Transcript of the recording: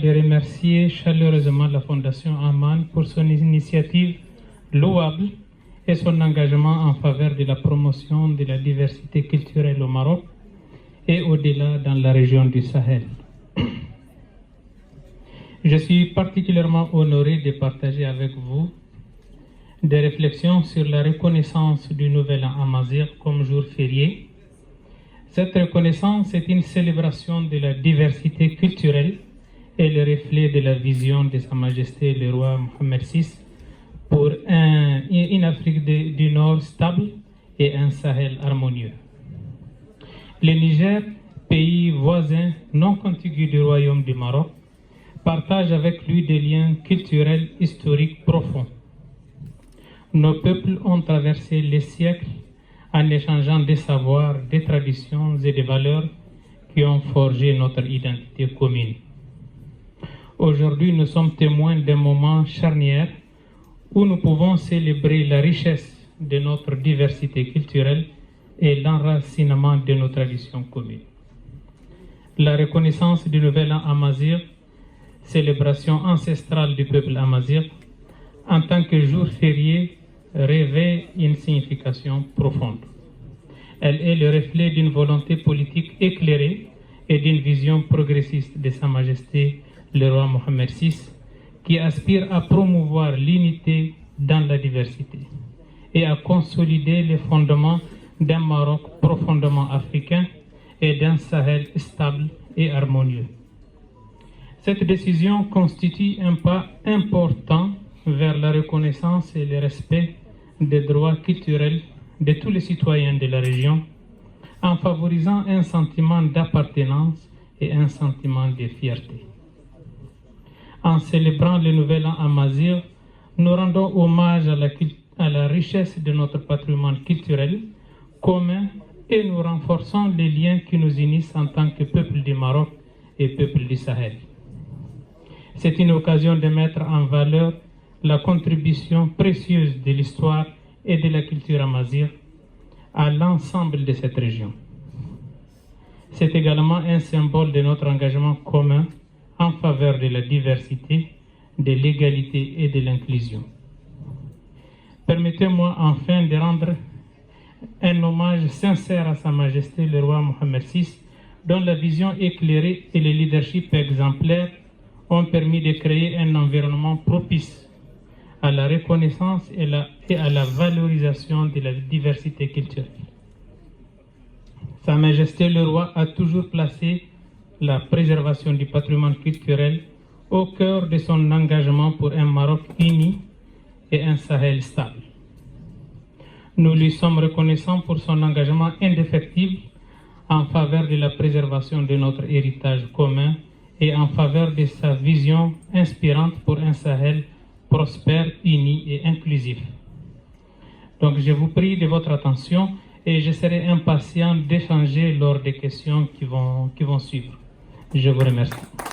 de remercier chaleureusement la Fondation Aman pour son initiative louable et son engagement en faveur de la promotion de la diversité culturelle au Maroc et au-delà dans la région du Sahel. Je suis particulièrement honoré de partager avec vous des réflexions sur la reconnaissance du Nouvel An Amazigh comme jour férié. Cette reconnaissance est une célébration de la diversité culturelle et le reflet de la vision de Sa Majesté le roi Mohammed VI pour une Afrique du Nord stable et un Sahel harmonieux. Le Niger, pays voisin non contigu du Royaume du Maroc, partage avec lui des liens culturels historiques profonds. Nos peuples ont traversé les siècles en échangeant des savoirs, des traditions et des valeurs qui ont forgé notre identité commune. Aujourd'hui, nous sommes témoins d'un moment charnière où nous pouvons célébrer la richesse de notre diversité culturelle et l'enracinement de nos traditions communes. La reconnaissance du Nouvel An Amazigh, célébration ancestrale du peuple amazigh, en tant que jour férié, revêt une signification profonde. Elle est le reflet d'une volonté politique éclairée et d'une vision progressiste de Sa Majesté le roi Mohammed VI, qui aspire à promouvoir l'unité dans la diversité et à consolider les fondements d'un Maroc profondément africain et d'un Sahel stable et harmonieux. Cette décision constitue un pas important vers la reconnaissance et le respect des droits culturels de tous les citoyens de la région, en favorisant un sentiment d'appartenance et un sentiment de fierté. En célébrant le Nouvel An Amazigh, nous rendons hommage à la richesse de notre patrimoine culturel commun et nous renforçons les liens qui nous unissent en tant que peuple du Maroc et peuple du Sahel. C'est une occasion de mettre en valeur la contribution précieuse de l'histoire et de la culture amazigh à l'ensemble de cette région. C'est également un symbole de notre engagement commun en faveur de la diversité, de l'égalité et de l'inclusion. Permettez-moi enfin de rendre un hommage sincère à Sa Majesté le roi Mohammed VI, dont la vision éclairée et le leadership exemplaire ont permis de créer un environnement propice à la reconnaissance et à la valorisation de la diversité culturelle. Sa Majesté le roi a toujours placé la préservation du patrimoine culturel au cœur de son engagement pour un Maroc uni et un Sahel stable. Nous lui sommes reconnaissants pour son engagement indéfectible en faveur de la préservation de notre héritage commun et en faveur de sa vision inspirante pour un Sahel prospère, uni et inclusif. Donc je vous prie de votre attention et je serai impatient d'échanger lors des questions qui vont suivre. Je vous remercie.